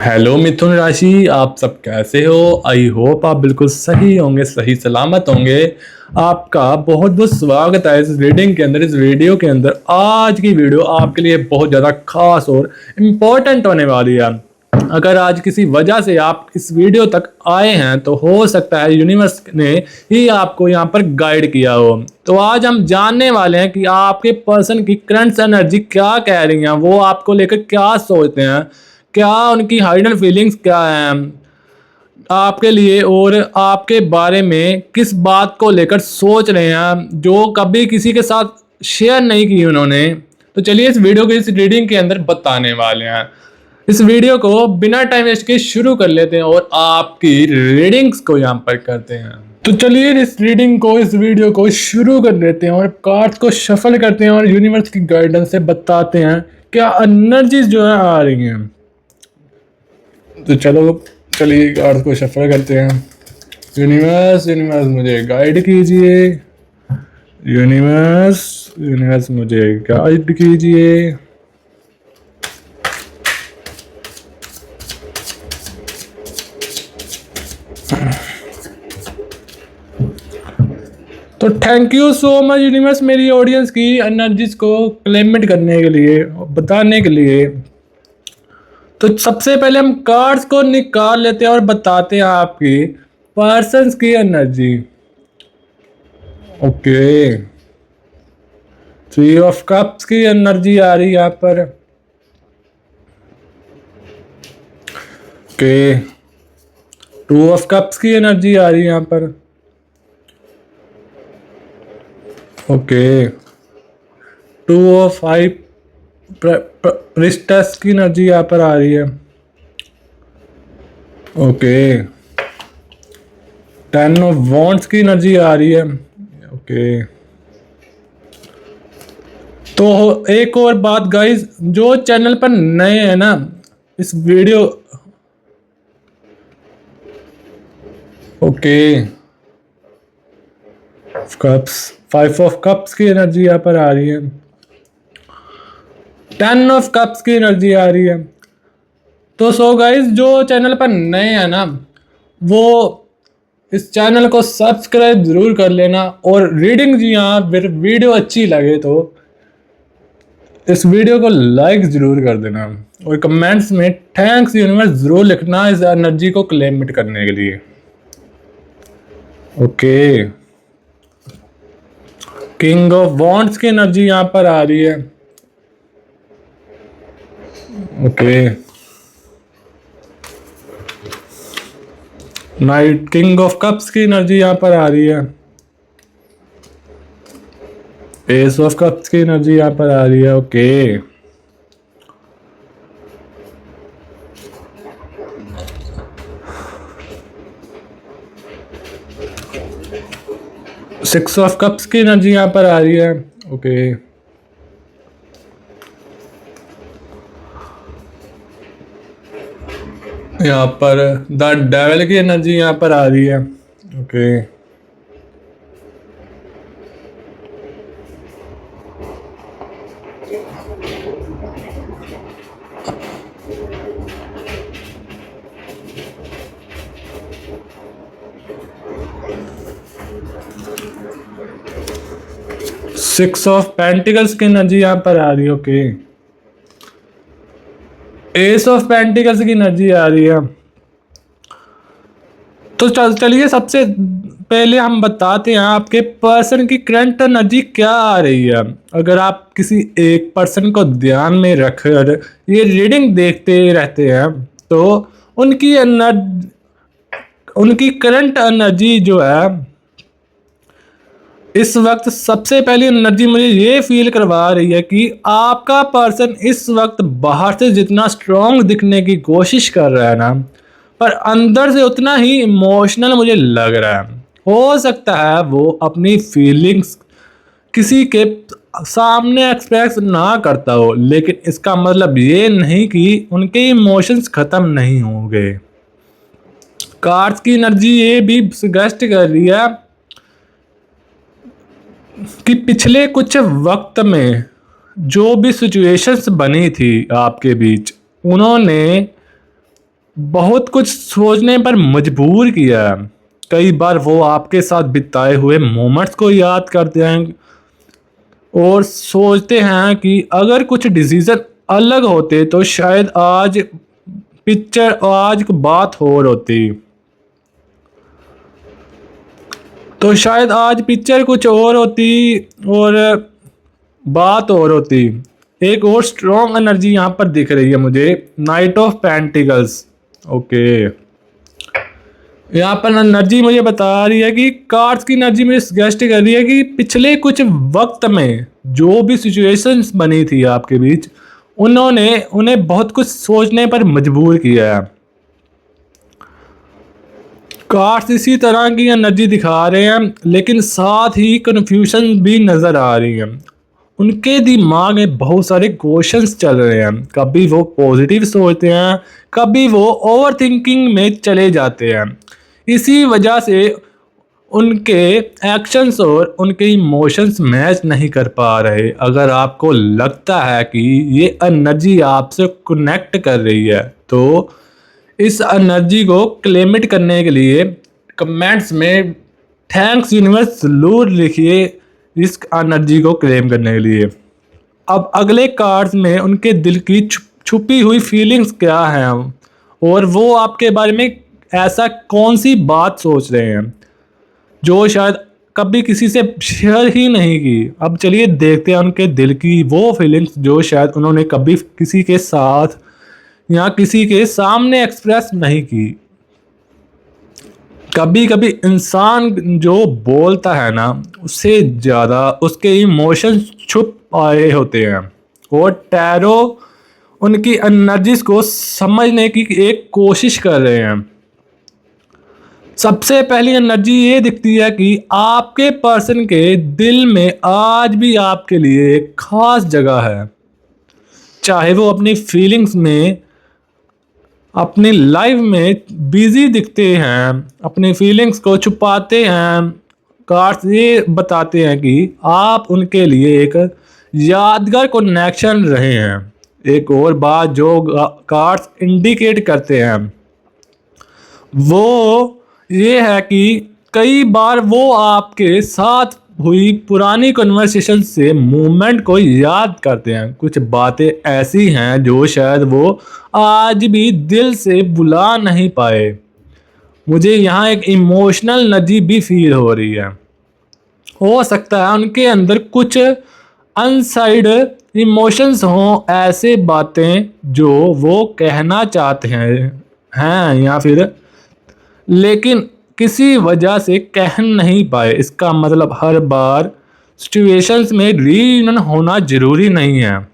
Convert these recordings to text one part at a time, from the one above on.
Hello मिथुन राशि, आप सब कैसे हो? आई होप आप बिल्कुल सही होंगे, सही सलामत होंगे। आपका बहुत बहुत स्वागत है इस रीडिंग के अंदर, इस वीडियो के अंदर। आज की वीडियो आपके लिए बहुत ज़्यादा खास और इम्पोर्टेंट होने वाली है। अगर आज किसी वजह से आप इस वीडियो तक आए हैं तो हो सकता है यूनिवर्स ने ही आपको यहाँ पर गाइड किया हो। तो आज हम जानने वाले हैं कि आपके पर्सन की करंट एनर्जी क्या कह रही हैं, वो आपको लेकर क्या सोचते हैं, क्या उनकी हाइडन फीलिंग्स क्या हैं आपके लिए, और आपके बारे में किस बात को लेकर सोच रहे हैं जो कभी किसी के साथ शेयर नहीं की उन्होंने। तो चलिए इस वीडियो को इस रीडिंग के अंदर बताने वाले हैं। इस वीडियो को बिना टाइम वेस्ट के शुरू कर लेते हैं और आपकी रीडिंग्स को यहाँ पर करते हैं। तो चलिए इस रीडिंग को, इस वीडियो को शुरू कर लेते हैं और कार्ड्स को शफल करते हैं और यूनिवर्स की गाइडेंस से बताते हैं क्या एनर्जीज जो है आ रही हैं। तो चलिए कार्ड्स को शफल करते हैं। यूनिवर्स यूनिवर्स मुझे गाइड कीजिए। यूनिवर्स यूनिवर्स मुझे गाइड कीजिए। तो thank you so much universe, मेरी ऑडियंस की एनर्जीज को क्लेमेंट करने के लिए, बताने के लिए। तो सबसे पहले हम कार्ड्स को निकाल लेते हैं और बताते हैं आपकी पर्सन्स की एनर्जी। ओके, 3 ऑफ कप्स की एनर्जी आ रही है यहाँ पर। ओके, 2 ऑफ कप्स की एनर्जी आ रही है यहाँ पर। ओके, 2 ऑफ 5 प्रिस्टेस की एनर्जी यहाँ पर आ रही है। ओके, 10 ऑफ वॉन्ड्स की एनर्जी आ रही है। ओके, तो एक और बात गाइस, जो चैनल पर नए हैं ना, इस video okay, cups, 5 of cups की एनर्जी यहाँ पर आ रही है। 10 ऑफ कप्स की एनर्जी आ रही है। तो सो गाइस, जो चैनल पर नए हैं ना, वो इस चैनल को सब्सक्राइब जरूर कर लेना। और रीडिंग जी हाँ, फिर वीडियो अच्छी लगे तो इस वीडियो को लाइक जरूर कर देना और कमेंट्स में थैंक्स यूनिवर्स जरूर लिखना इस एनर्जी को क्लेमिट करने के लिए। ओके, किंग ऑफ वॉन्ड्स की एनर्जी यहां पर आ रही है। Okay, night, king of cups की एनर्जी यहां पर आ रही है। एस ऑफ कप्स की एनर्जी यहां पर आ रही है। ओके, 6 ऑफ कप्स की एनर्जी यहां पर आ रही है। ओके, यहाँ पर द डेविल की एनर्जी यहाँ पर आ रही है। ओके, सिक्स ऑफ पेंटिकल्स की एनर्जी यहाँ पर आ रही है। ओके, एस ऑफ पेंटिकल्स की एनर्जी आ रही है। तो चलिए सबसे पहले हम बताते हैं आपके पर्सन की करंट एनर्जी क्या आ रही है। अगर आप किसी एक पर्सन को ध्यान में रखकर ये रीडिंग देखते रहते हैं तो उनकी करंट एनर्जी जो है इस वक्त, सबसे पहली एनर्जी मुझे ये फील करवा रही है कि आपका पर्सन इस वक्त बाहर से जितना स्ट्रांग दिखने की कोशिश कर रहा है ना, पर अंदर से उतना ही इमोशनल मुझे लग रहा है। हो सकता है वो अपनी फीलिंग्स किसी के सामने एक्सप्रेस ना करता हो, लेकिन इसका मतलब ये नहीं कि उनके इमोशंस खत्म नहीं होंगे। कार्ड्स की एनर्जी ये भी सजेस्ट कर रही है कि पिछले कुछ वक्त में जो भी सिचुएशंस बनी थी आपके बीच, उन्होंने बहुत कुछ सोचने पर मजबूर किया है। कई बार वो आपके साथ बिताए हुए मोमेंट्स को याद करते हैं और सोचते हैं कि अगर कुछ डिसीजन अलग होते तो शायद आज बात और होती। तो शायद आज पिक्चर कुछ और होती और बात और होती। एक और स्ट्रॉन्ग एनर्जी यहाँ पर दिख रही है मुझे, नाइट ऑफ पेंटिकल्स। ओके, यहाँ पर एनर्जी मुझे बता रही है कि कार्ड्स की एनर्जी मुझे सजेस्ट कर रही है कि पिछले कुछ वक्त में जो भी सिचुएशंस बनी थी आपके बीच, उन्होंने उन्हें बहुत कुछ सोचने पर मजबूर किया है। कार्ड्स इसी तरह की एनर्जी दिखा रहे हैं, लेकिन साथ ही कन्फ्यूजन भी नज़र आ रही है। उनके दिमाग में बहुत सारे क्वेश्चंस चल रहे हैं। कभी वो पॉजिटिव सोचते हैं, कभी वो ओवर थिंकिंग में चले जाते हैं। इसी वजह से उनके एक्शंस और उनके इमोशंस मैच नहीं कर पा रहे। अगर आपको लगता है कि ये एनर्जी आपसे कनेक्ट कर रही है तो इस एनर्जी को क्लेमिट करने के लिए कमेंट्स में थैंक्स यूनिवर्स जरूर लिखिए इस एनर्जी को क्लेम करने के लिए। अब अगले कार्ड्स में उनके दिल की छुपी हुई फीलिंग्स क्या हैं और वो आपके बारे में ऐसा कौन सी बात सोच रहे हैं जो शायद कभी किसी से शेयर ही नहीं की। अब चलिए देखते हैं उनके दिल की वो फीलिंग्स जो शायद उन्होंने कभी किसी के साथ या किसी के सामने एक्सप्रेस नहीं की। कभी कभी इंसान जो बोलता है ना, उससे ज़्यादा उसके इमोशंस छुप आए होते हैं और टैरो उनकी एनर्जीज को समझने की एक कोशिश कर रहे हैं। सबसे पहली एनर्जी ये दिखती है कि आपके पर्सन के दिल में आज भी आपके लिए एक खास जगह है। चाहे वो अपनी फीलिंग्स में, अपनी लाइफ में बिजी दिखते हैं, अपनी फीलिंग्स को छुपाते हैं, कार्ड्स ये बताते हैं कि आप उनके लिए एक यादगार कनेक्शन रहे हैं। एक और बात जो कार्ड्स इंडिकेट करते हैं वो ये है कि कई बार वो आपके साथ हुई पुरानी कन्वर्सेशन से मोमेंट को याद करते हैं। कुछ बातें ऐसी हैं जो शायद वो आज भी दिल से भुला नहीं पाए। मुझे यहाँ एक इमोशनल एनर्जी भी फील हो रही है। हो सकता है उनके अंदर कुछ अनसाइड इमोशंस हों, ऐसे बातें जो वो कहना चाहते हैं या फिर लेकिन किसी वजह से कह नहीं पाए। इसका मतलब हर बार सिचुएशंस में रीयूनियन होना ज़रूरी नहीं है,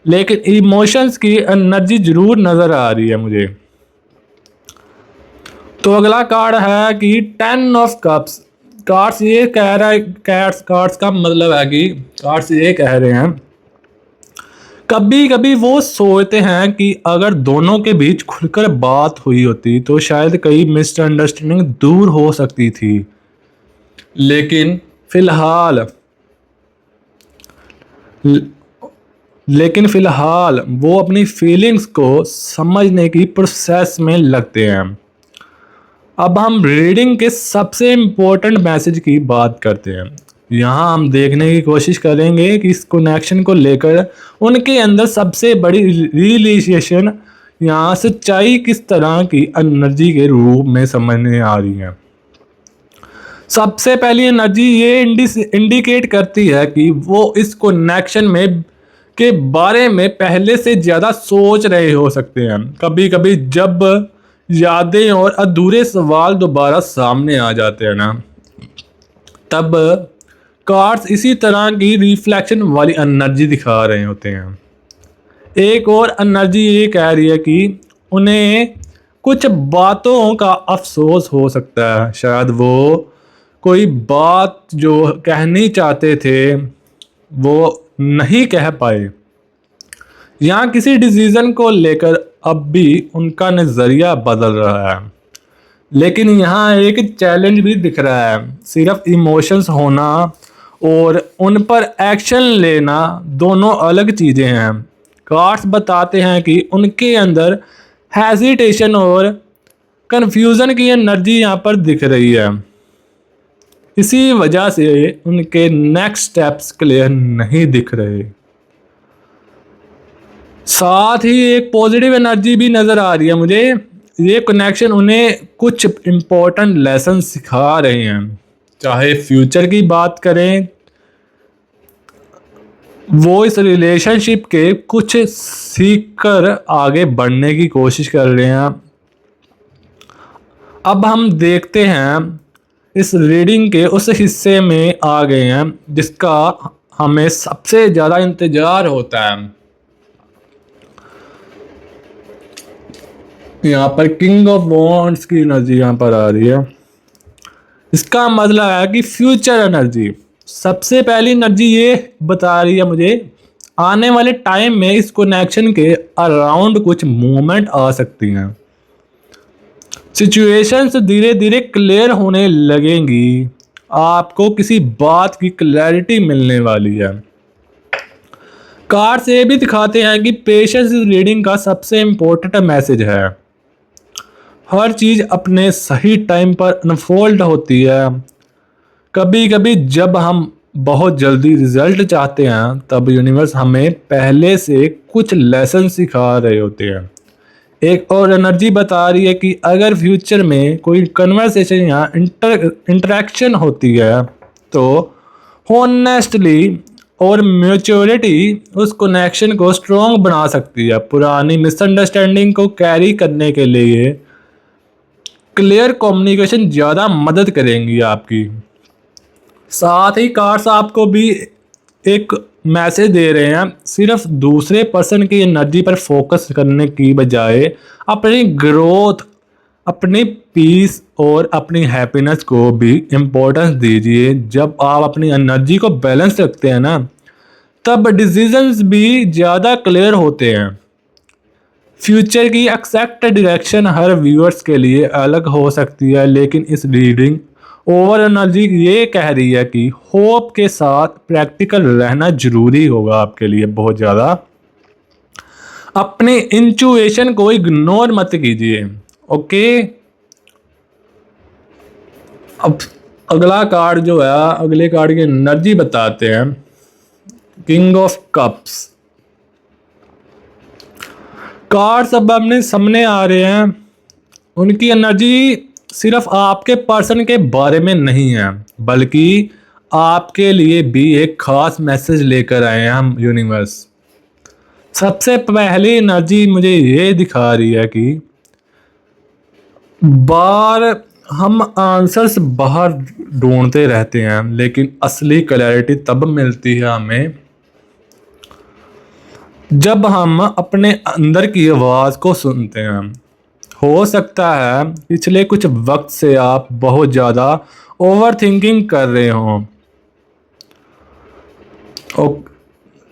लेकिन इमोशंस की एनर्जी ज़रूर नज़र आ रही है मुझे। तो अगला कार्ड है कि 10 ऑफ कप्स। कार्ड्स ये कह रहा है, कार्ड्स का मतलब है कि कार्ड्स ये कह रहे हैं कभी कभी वो सोचते हैं कि अगर दोनों के बीच खुलकर बात हुई होती तो शायद कई मिसअंडरस्टैंडिंग दूर हो सकती थी। लेकिन फिलहाल वो अपनी फीलिंग्स को समझने की प्रोसेस में लगते हैं। अब हम रीडिंग के सबसे इम्पोर्टेंट मैसेज की बात करते हैं। यहाँ हम देखने की कोशिश करेंगे कि इस कनेक्शन को लेकर उनके अंदर सबसे बड़ी रियलाइजेशन या सच्चाई किस तरह की एनर्जी के रूप में समझने आ रही है। सबसे पहली एनर्जी ये इंडिकेट करती है कि वो इस कनेक्शन में के बारे में पहले से ज़्यादा सोच रहे हो सकते हैं। कभी कभी जब यादें और अधूरे सवाल दोबारा सामने आ जाते हैं ना, तब कार्ड्स इसी तरह की रिफ्लेक्शन वाली एनर्जी दिखा रहे होते हैं। एक और एनर्जी ये कह रही है कि उन्हें कुछ बातों का अफसोस हो सकता है। शायद वो कोई बात जो कहनी चाहते थे वो नहीं कह पाए, या किसी डिसीजन को लेकर अब भी उनका नज़रिया बदल रहा है। लेकिन यहाँ एक चैलेंज भी दिख रहा है। सिर्फ इमोशंस होना और उन पर एक्शन लेना दोनों अलग चीज़ें हैं। कार्ड्स बताते हैं कि उनके अंदर हेजिटेशन और कंफ्यूजन की एनर्जी यहाँ पर दिख रही है। इसी वजह से उनके नेक्स्ट स्टेप्स क्लियर नहीं दिख रहे। साथ ही एक पॉजिटिव एनर्जी भी नज़र आ रही है मुझे। ये कनेक्शन उन्हें कुछ इम्पोर्टेंट लेसन सिखा रहे हैं। चाहे फ्यूचर की बात करें, वो इस रिलेशनशिप के कुछ सीख कर आगे बढ़ने की कोशिश कर रहे हैं। अब हम देखते हैं, इस रीडिंग के उस हिस्से में आ गए हैं जिसका हमें सबसे ज़्यादा इंतज़ार होता है। यहाँ पर किंग ऑफ वॉन्ड्स की एनर्जी यहाँ पर आ रही है। इसका मतलब है कि फ्यूचर एनर्जी। सबसे पहली एनर्जी ये बता रही है मुझे, आने वाले टाइम में इस कनेक्शन के अराउंड कुछ मूवमेंट आ सकती हैं। सिचुएशंस धीरे धीरे क्लियर होने लगेंगी। आपको किसी बात की क्लैरिटी मिलने वाली है। कार्ड से भी दिखाते हैं कि पेशेंस रीडिंग का सबसे इम्पोर्टेंट मैसेज है। हर चीज़ अपने सही टाइम पर अनफोल्ड होती है। कभी कभी जब हम बहुत जल्दी रिजल्ट चाहते हैं तब यूनिवर्स हमें पहले से कुछ लेसन सिखा रहे होते हैं। एक और एनर्जी बता रही है कि अगर फ्यूचर में कोई कन्वर्सेशन या इंटरेक्शन होती है तो हॉनेस्टली और मैच्योरिटी उस कनेक्शन को स्ट्रॉन्ग बना सकती है। पुरानी मिसअंडरस्टैंडिंग को कैरी करने के लिए क्लियर कम्युनिकेशन ज़्यादा मदद करेंगी आपकी। साथ ही कार्ड्स आपको भी एक मैसेज दे रहे हैं, सिर्फ दूसरे पर्सन की एनर्जी पर फोकस करने की बजाय अपनी ग्रोथ, अपनी पीस और अपनी हैप्पीनेस को भी इम्पोर्टेंस दीजिए। जब आप अपनी एनर्जी को बैलेंस रखते हैं ना, तब डिसीजंस भी ज़्यादा क्लियर होते हैं। फ्यूचर की एक्सैक्ट डायरेक्शन हर व्यूअर्स के लिए अलग हो सकती है, लेकिन इस रीडिंग ओवर एनर्जी ये कह रही है कि होप के साथ प्रैक्टिकल रहना जरूरी होगा आपके लिए बहुत ज़्यादा। अपने इंट्यूशन को इग्नोर मत कीजिए, ओके। अब अगला कार्ड जो है, अगले कार्ड की एनर्जी बताते हैं। किंग ऑफ कप्स कार्ड्स अब अपने सामने आ रहे हैं। उनकी एनर्जी सिर्फ आपके पर्सन के बारे में नहीं है, बल्कि आपके लिए भी एक खास मैसेज लेकर आए हैं हम यूनिवर्स। सबसे पहली एनर्जी मुझे ये दिखा रही है कि बार हम आंसर्स बाहर ढूंढते रहते हैं, लेकिन असली क्लैरिटी तब मिलती है हमें जब हम अपने अंदर की आवाज़ को सुनते हैं। हो सकता है पिछले कुछ वक्त से आप बहुत ज़्यादा ओवर थिंकिंग कर रहे हो।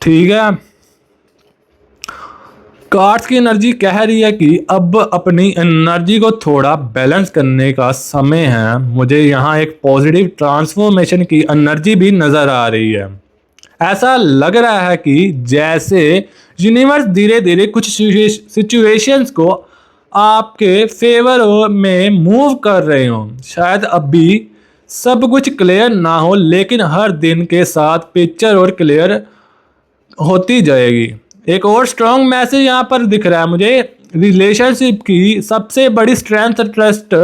ठीक है, कार्ड्स की एनर्जी कह रही है कि अब अपनी एनर्जी को थोड़ा बैलेंस करने का समय है। मुझे यहाँ एक पॉजिटिव ट्रांसफॉर्मेशन की एनर्जी भी नज़र आ रही है। ऐसा लग रहा है कि जैसे यूनिवर्स धीरे धीरे कुछ सिचुएशंस को आपके फेवर में मूव कर रहे हो। शायद अभी सब कुछ क्लियर ना हो, लेकिन हर दिन के साथ पिक्चर और क्लियर होती जाएगी। एक और स्ट्रॉन्ग मैसेज यहाँ पर दिख रहा है मुझे। रिलेशनशिप की सबसे बड़ी स्ट्रेंथ ट्रस्ट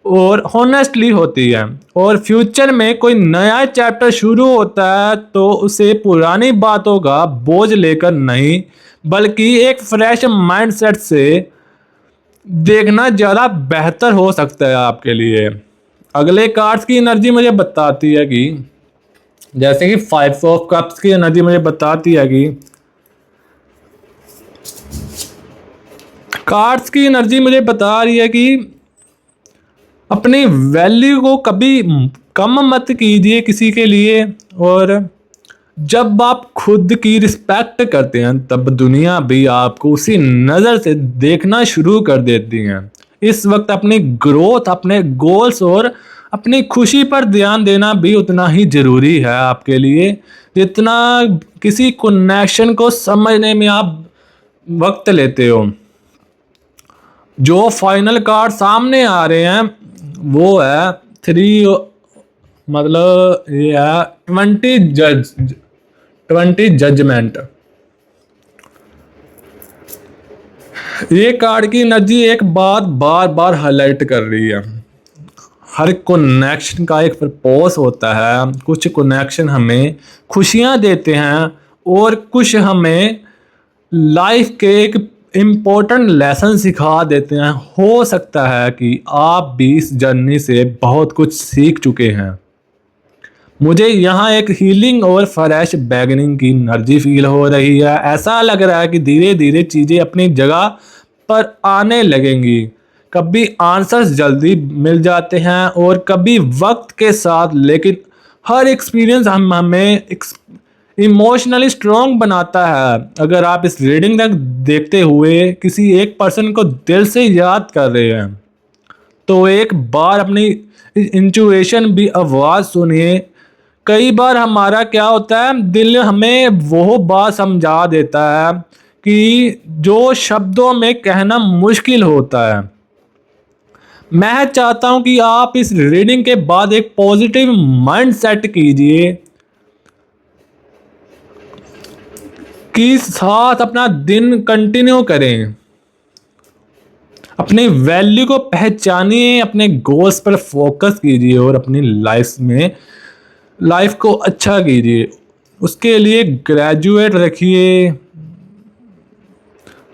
और हॉनेस्टली होती है, और फ्यूचर में कोई नया चैप्टर शुरू होता है तो उसे पुरानी बातों का बोझ लेकर नहीं, बल्कि एक फ्रेश माइंडसेट से देखना ज़्यादा बेहतर हो सकता है आपके लिए। अगले कार्ड्स की एनर्जी मुझे बताती है कि जैसे कि 5 ऑफ कप्स की एनर्जी मुझे बताती है कि कार्ड्स की एनर्जी मुझे बता रही है कि अपनी वैल्यू को कभी कम मत कीजिए किसी के लिए, और जब आप खुद की रिस्पेक्ट करते हैं तब दुनिया भी आपको उसी नज़र से देखना शुरू कर देती है। इस वक्त अपनी ग्रोथ, अपने गोल्स और अपनी खुशी पर ध्यान देना भी उतना ही ज़रूरी है आपके लिए, जितना किसी कनेक्शन को समझने में आप वक्त लेते हो। जो फाइनल कार्ड सामने आ रहे हैं वो है 3, मतलब ये है 20 जजमेंट। ये कार्ड की एनर्जी एक बात बार बार हाईलाइट कर रही है। हर कनेक्शन का एक पर्पस होता है। कुछ कनेक्शन हमें खुशियां देते हैं और कुछ हमें लाइफ के एक इम्पोर्टेंट लेसन सिखा देते हैं। हो सकता है कि आप भी इस जर्नी से बहुत कुछ सीख चुके हैं। मुझे यहाँ एक हीलिंग और फ्रेश बैगनिंग की एनर्जी फील हो रही है। ऐसा लग रहा है कि धीरे धीरे चीज़ें अपनी जगह पर आने लगेंगी। कभी आंसर्स जल्दी मिल जाते हैं और कभी वक्त के साथ, लेकिन हर एक्सपीरियंस हमें इमोशनली स्ट्रॉन्ग बनाता है। अगर आप इस रीडिंग तक देखते हुए किसी एक पर्सन को दिल से याद कर रहे हैं तो एक बार अपनी इंट्यूशन भी आवाज़ सुनिए। कई बार हमारा क्या होता है, दिल हमें वो बात समझा देता है कि जो शब्दों में कहना मुश्किल होता है। मैं चाहता हूं कि आप इस रीडिंग के बाद एक पॉजिटिव माइंड सेट कीजिए कि साथ अपना दिन कंटिन्यू करें। अपनी वैल्यू को पहचानिए, अपने गोल्स पर फोकस कीजिए और अपनी लाइफ को अच्छा कीजिए। उसके लिए ग्रेजुएट रखिए।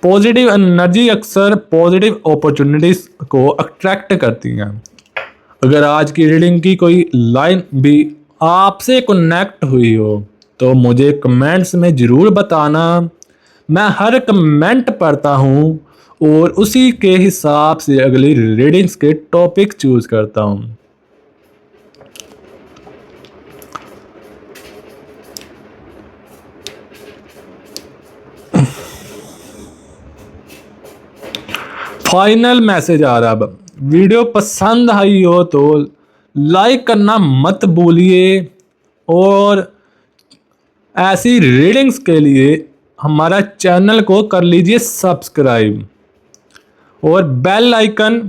पॉजिटिव एनर्जी अक्सर पॉजिटिव अपॉर्चुनिटीज को अट्रैक्ट करती हैं। अगर आज की रीडिंग की कोई लाइन भी आपसे कनेक्ट हुई हो तो मुझे कमेंट्स में ज़रूर बताना। मैं हर कमेंट पढ़ता हूँ और उसी के हिसाब से अगली रीडिंग्स के टॉपिक चूज करता हूँ। फाइनल मैसेज आ रहा है अब। वीडियो पसंद आई हो तो लाइक करना मत भूलिए और ऐसी रीडिंग्स के लिए हमारा चैनल को कर लीजिए सब्सक्राइब और बेल आइकन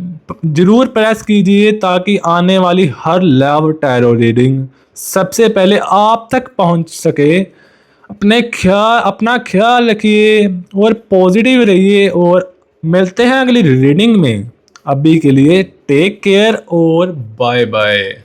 जरूर प्रेस कीजिए ताकि आने वाली हर लव टैरो रीडिंग सबसे पहले आप तक पहुंच सके। अपना ख्याल रखिए और पॉजिटिव रहिए और मिलते हैं अगली रीडिंग में। अभी के लिए टेक केयर और बाय बाय।